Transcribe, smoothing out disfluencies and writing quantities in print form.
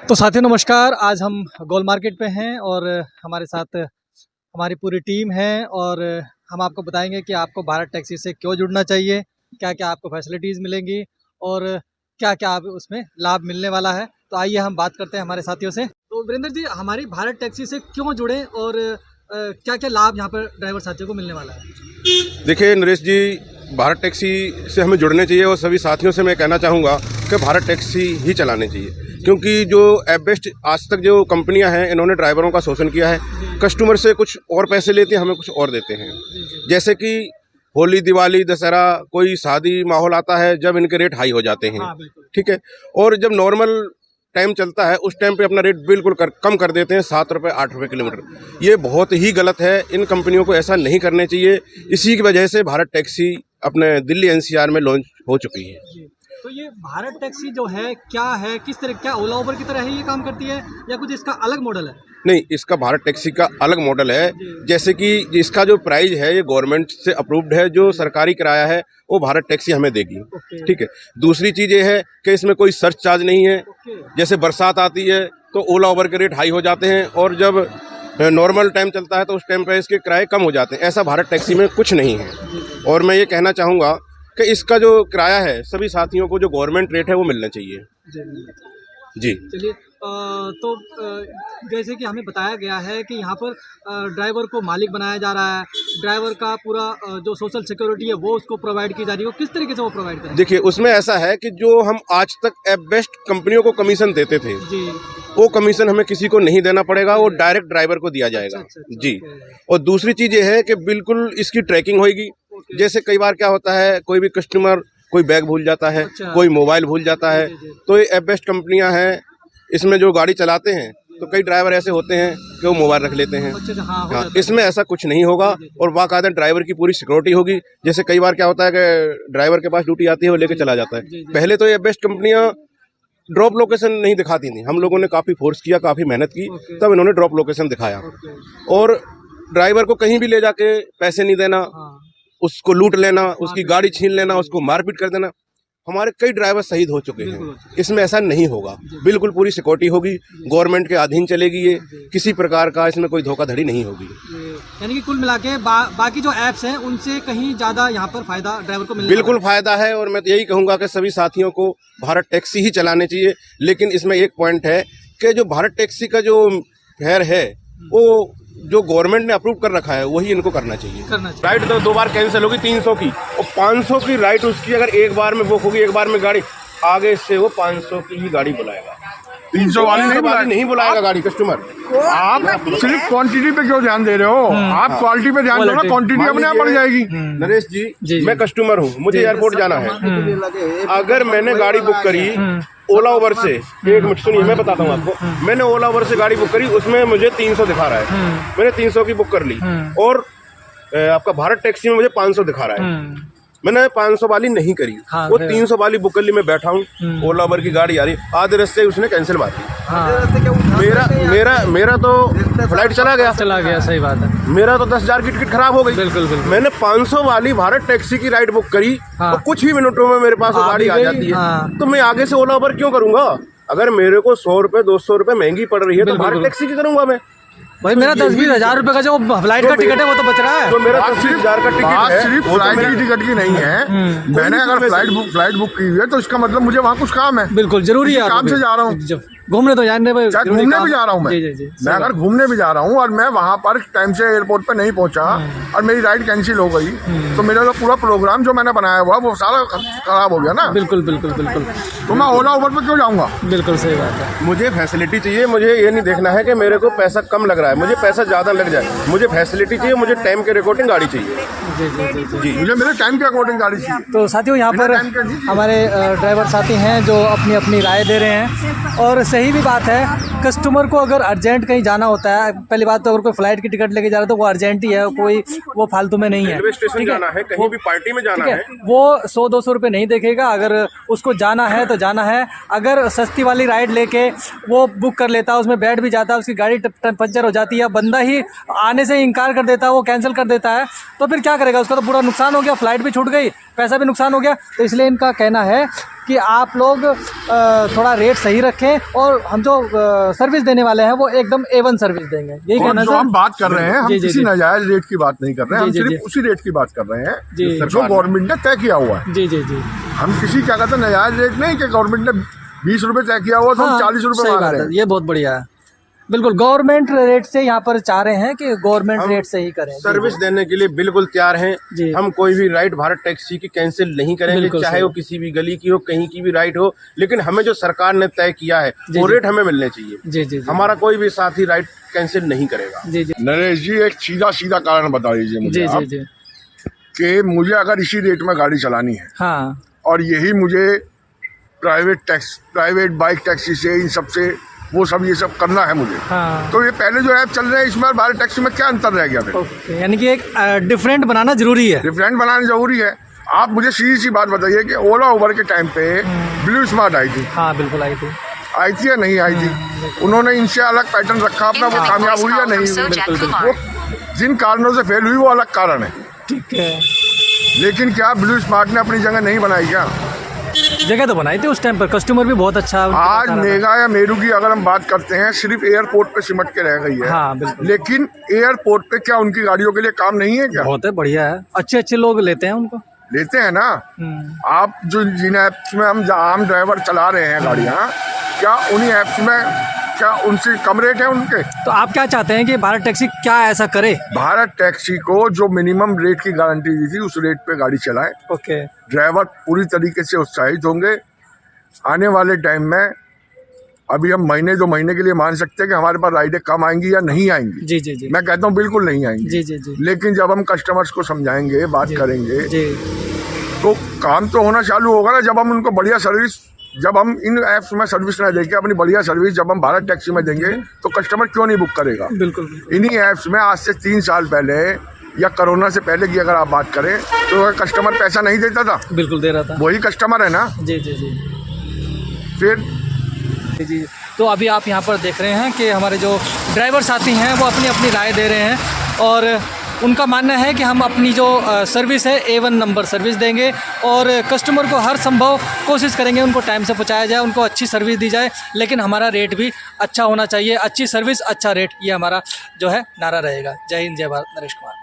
तो साथियों नमस्कार। आज हम गोल मार्केट पे हैं और हमारे साथ हमारी पूरी टीम है और हम आपको बताएंगे कि आपको भारत टैक्सी से क्यों जुड़ना चाहिए, क्या क्या आपको फैसिलिटीज़ मिलेंगी और क्या क्या आप उसमें लाभ मिलने वाला है। तो आइए हम बात करते हैं हमारे साथियों से। तो वीरेंद्र जी, हमारी भारत टैक्सी से क्यों जुड़ें और क्या क्या लाभ यहाँ पर ड्राइवर साथियों को मिलने वाला है? देखिए नरेश जी, भारत टैक्सी से हमें जुड़ने चाहिए और सभी साथियों से मैं कहना चाहूँगा कि भारत टैक्सी ही चलाने चाहिए, क्योंकि जो ऐप बेस्ट आज तक जो कंपनियां हैं इन्होंने ड्राइवरों का शोषण किया है। कस्टमर से कुछ और पैसे लेते हैं, हमें कुछ और देते हैं। जैसे कि होली, दिवाली, दशहरा, कोई शादी माहौल आता है जब इनके रेट हाई हो जाते हैं, ठीक है। और जब नॉर्मल टाइम चलता है उस टाइम पे अपना रेट बिल्कुल कम कर देते हैं, 7 रुपये 8 रुपये किलोमीटर। ये बहुत ही गलत है, इन कंपनियों को ऐसा नहीं करने चाहिए। इसी की वजह से भारत टैक्सी अपने दिल्ली एनसीआर में लॉन्च हो चुकी है। तो ये भारत टैक्सी जो है क्या है, किस तरह, क्या ओला उबर की तरह ही ये काम करती है या कुछ इसका अलग मॉडल है? नहीं, इसका भारत टैक्सी का अलग मॉडल है। जैसे कि इसका जो प्राइस है ये गवर्नमेंट से अप्रूव्ड है, जो सरकारी किराया है वो भारत टैक्सी हमें देगी, ठीक है। दूसरी चीज़ ये है कि इसमें कोई सर्च चार्ज नहीं है। जैसे बरसात आती है तो ओला उबर के रेट हाई हो जाते हैं और जब नॉर्मल टाइम चलता है तो उस टाइम पर इसके किराए कम हो जाते हैं। ऐसा भारत टैक्सी में कुछ नहीं है। और मैं ये कहना चाहूँगा कि इसका जो किराया है सभी साथियों को जो गवर्नमेंट रेट है वो मिलना चाहिए। जी चलिए, तो जैसे कि हमें बताया गया है कि यहाँ पर ड्राइवर को मालिक बनाया जा रहा है, ड्राइवर का पूरा जो सोशल सिक्योरिटी है वो उसको प्रोवाइड की जा रही है। किस तरीके से वो प्रोवाइड करें? देखिए, उसमें ऐसा है कि जो हम आज तक ऐप बेस्ट कंपनियों को कमीशन देते थे जी, वो कमीशन हमें किसी को नहीं देना पड़ेगा, वो डायरेक्ट ड्राइवर को दिया जाएगा। जी। और दूसरी चीज़ ये है कि बिल्कुल इसकी ट्रैकिंग होगी। जैसे कई बार क्या होता है, कोई भी कस्टमर कोई बैग भूल जाता है, कोई मोबाइल भूल जाता है, तो ये ऐप बेस्ट कंपनियां हैं, इसमें जो गाड़ी चलाते हैं तो कई ड्राइवर ऐसे होते हैं कि वो मोबाइल रख लेते हैं। हाँ, इसमें ऐसा कुछ नहीं होगा और बाकायदा ड्राइवर की पूरी सिक्योरिटी होगी। जैसे कई बार क्या होता है कि ड्राइवर के पास ड्यूटी आती है, वो लेके चला जाता है। पहले तो ये बेस्ट कंपनियां ड्रॉप लोकेशन नहीं दिखाती थी, हम लोगों ने काफ़ी फोर्स किया, काफ़ी मेहनत की, तब इन्होंने ड्रॉप लोकेशन दिखाया। और ड्राइवर को कहीं भी ले जाके पैसे नहीं देना, उसको लूट लेना, उसकी गाड़ी छीन लेना, उसको मारपीट कर देना। हमारे कई ड्राइवर शहीद हो चुके हैं। इसमें ऐसा नहीं होगा, बिल्कुल पूरी सिक्योरिटी होगी, गवर्नमेंट के अधीन चलेगी ये, किसी प्रकार का इसमें कोई धोखाधड़ी नहीं होगी। यानी कि कुल मिला के बाकी जो ऐप्स हैं उनसे कहीं ज़्यादा यहाँ पर फायदा ड्राइवर को मिलेगा। बिल्कुल फायदा है और मैं तो यही कहूँगा कि सभी साथियों को भारत टैक्सी ही चलाने चाहिए। लेकिन इसमें एक पॉइंट है कि जो भारत टैक्सी का जो फेयर है वो जो गवर्नमेंट ने अप्रूव कर रखा है वही इनको करना चाहिए। राइड तो 2 बार कैंसिल होगी 300 की, और 500 की राइड उसकी अगर एक बार में बुक होगी, एक बार में गाड़ी, आगे से वो 500 की ही गाड़ी बुलाएगा, 300 वाली नहीं बुलाएगा गाड़ी कस्टमर। आप सिर्फ क्वांटिटी पे क्यों ध्यान दे रहे हो? आप क्वालिटी पे ध्यान दो ना, क्वांटिटी अपने आप बढ़ जाएगी। नरेश जी, मैं कस्टमर हूँ, मुझे एयरपोर्ट जाना है। अगर मैंने गाड़ी बुक करी ओला उबर से, एक मिनट सुनिए मैं बताता हूँ आपको, मैंने ओला उबर से गाड़ी बुक करी, उसमें मुझे 300 दिखा रहा है, मैंने 300 की बुक कर ली, और आपका भारत टैक्सी में मुझे 500 दिखा रहा है। मैंने 500 वाली नहीं करी, वो 300 वाली बुक कर ली। मैं बैठा हूँ, ओला उबर की गाड़ी आ रही, आधे रास्ते उसने कैंसिल मार दी। मेरा तो फ्लाइट चला गया। सही बात है, मेरा तो 10,000 की टिकट खराब हो गई। बिल्कुल। मैंने 500 वाली भारत टैक्सी की राइड बुक करी, तो कुछ ही मिनटों में मेरे पास वो गाड़ी आ जाती है। तो मैं आगे से ओला उबर क्यों करूंगा? अगर मेरे को 100 रुपये 200 रुपये महंगी पड़ रही है तो भारत टैक्सी की करूंगा मैं। भाई मेरा 10-20 हज़ार रुपए का जो फ्लाइट का टिकट है वो तो बच रहा है। तो मेरा 10,000 का टिकट है, सिर्फ फ्लाइट की टिकट की नहीं है। मैंने अगर फ्लाइट बुक की हुई है तो इसका मतलब मुझे वहाँ कुछ काम है। बिल्कुल जरूरी है, काम से जा रहा हूँ, घूमने तो जाने भाई, घूमने भी जा रहा हूँ मैं अगर घूमने भी जा रहा हूँ और मैं वहाँ पर टाइम से एयरपोर्ट पे नहीं पहुँचा और मेरी राइड कैंसिल हो गई, तो मेरा जो पूरा प्रोग्राम जो मैंने बनाया हुआ वो सारा खराब हो गया ना। बिल्कुल। तो मैं ओला उबर पे क्यों जाऊँगा? बिल्कुल सही बात है। मुझे फैसिलिटी चाहिए, मुझे ये नहीं देखना है कि मेरे को पैसा कम लग रहा है, मुझे पैसा ज़्यादा लग जाए, मुझे फैसिलिटी चाहिए, मुझे टाइम के अकॉर्डिंग गाड़ी चाहिए। जी, मुझे मेरे टाइम के अकॉर्डिंग गाड़ी चाहिए। तो साथियों, यहाँ पर हमारे ड्राइवर साथी हैं जो अपनी राय दे रहे हैं और सही भी बात है कस्टमर को अगर अर्जेंट कहीं जाना होता है, पहली बात तो अगर कोई फ्लाइट की टिकट लेके जा रहा है तो वो अर्जेंट ही है, कोई वो फालतू में नहीं है। रेलवे स्टेशन जाना है, कहीं भी पार्टी में जाना है, वो 100-200 रुपये नहीं देखेगा। अगर उसको जाना है तो जाना है। अगर सस्ती वाली राइड लेके वो बुक कर लेता है, उसमें बैठ भी जाता है, उसकी गाड़ी पंचर हो जाती है, बंदा ही आने से इनकार कर देता है, वो कैंसिल कर देता है, तो फिर क्या करेगा? उसका तो पूरा नुकसान हो गया, फ्लाइट भी छूट गई, पैसा भी नुकसान हो गया। तो इसलिए इनका कहना है कि आप लोग थोड़ा रेट सही रखें और हम जो सर्विस देने वाले हैं वो एकदम A1 सर्विस देंगे। यही कहना जो हम बात कर रहे हैं, हम किसी नाजायज रेट की बात नहीं कर रहे हैं, हम जी, सिर्फ उसी रेट की बात कर रहे हैं जो गवर्नमेंट ने तय किया हुआ है। जी जी जी। हम किसी क्या कहते हैं नाजायज रेट नहीं कि गवर्नमेंट ने 20 रुपये तय किया हुआ तो हम 40 रुपये मांग रहे हैं। ये बहुत बढ़िया है। बिल्कुल गवर्नमेंट रेट से यहाँ पर चाह रहे हैं कि गवर्नमेंट रेट से ही करें। सर्विस देने के लिए बिल्कुल तैयार हैं। हम कोई भी राइड भारत टैक्सी की कैंसिल नहीं करेंगे, चाहे वो किसी भी गली की हो, कहीं की भी राइड हो, लेकिन हमें जो सरकार ने तय किया है वो रेट हमें मिलने चाहिए। जी जी। हमारा कोई भी साथी राइड कैंसिल नहीं करेगा। जी जी। नरेश जी, एक सीधा कारण बता दीजिए मुझे जी जी कि मुझे अगर इसी रेट में गाड़ी चलानी है, हाँ, और यही मुझे प्राइवेट बाइक टैक्सी से इन सब से वो सब ये सब करना है मुझे, हाँ, तो ये पहले जो ऐप चल रहे हैं इसमें और भारत टैक्सी में क्या अंतर रह गया? ओके, यानी कि एक डिफरेंट बनाना जरूरी है। डिफरेंट बनाना जरूरी है। आप मुझे सीधी सी बात बताइए कि ओला उबर के टाइम पे ब्लू स्मार्ट आई थी। हाँ बिल्कुल आई थी या नहीं आई थी? उन्होंने इनसे अलग पैटर्न रखा अपना, वो कामयाब हुई या नहीं? बिल्कुल। वो जिन कारणों से फेल हुई वो अलग कारण है, ठीक है, लेकिन क्या ब्लू स्मार्ट ने अपनी जगह नहीं बनाई? क्या जगह तो बनाई थी उस टाइम पर, कस्टमर भी बहुत अच्छा। आज मेगा या मेरू की अगर हम बात करते हैं, सिर्फ एयरपोर्ट पे सिमट के रह गई है। हाँ बिल्कुल। लेकिन एयरपोर्ट पे क्या उनकी गाड़ियों के लिए काम नहीं है? क्या बहुत है, बढ़िया है, अच्छे लोग लेते हैं उनको। लेते हैं ना। आप जो जिन ऐप्स में हम आम ड्राइवर चला रहे हैं गाड़ियाँ, क्या उन्हीं ऐप्स में क्या उनसे कम रेट है उनके? तो आप क्या चाहते हैं कि भारत टैक्सी क्या ऐसा करे? भारत टैक्सी को जो मिनिमम रेट की गारंटी दी थी उस रेट पे गाड़ी चलाए। ओके। ड्राइवर पूरी तरीके से उत्साहित होंगे। आने वाले टाइम में अभी हम महीने 2 महीने के लिए मान सकते हैं कि हमारे पास राइडें कम आएंगी या नहीं आएंगी। जी जी जी। मैं कहता हूँ बिल्कुल नहीं आएंगी। जी जी जी। लेकिन जब हम कस्टमर्स को समझाएंगे, बात करेंगे जी, तो काम तो होना चालू होगा ना। जब हम उनको बढ़िया सर्विस, जब हम इन ऐप्स में सर्विस ना देके अपनी बढ़िया सर्विस जब हम भारत टैक्सी में देंगे तो कस्टमर क्यों नहीं बुक करेगा? बिल्कुल। इन्हीं ऐप्स में आज से 3 साल पहले या कोरोना से पहले की अगर आप बात करें तो कस्टमर पैसा नहीं देता था? बिल्कुल दे रहा था। वही कस्टमर है ना। जी जी जी। फिर जी, तो अभी आप यहाँ पर देख रहे हैं कि हमारे जो ड्राइवर साथी हैं वो अपनी अपनी राय दे रहे हैं और उनका मानना है कि हम अपनी जो सर्विस है A1 नंबर सर्विस देंगे और कस्टमर को हर संभव कोशिश करेंगे उनको टाइम से पहुंचाया जाए, उनको अच्छी सर्विस दी जाए, लेकिन हमारा रेट भी अच्छा होना चाहिए। अच्छी सर्विस अच्छा रेट, ये हमारा जो है नारा रहेगा। जय हिंद, जय भारत। नरेश कुमार।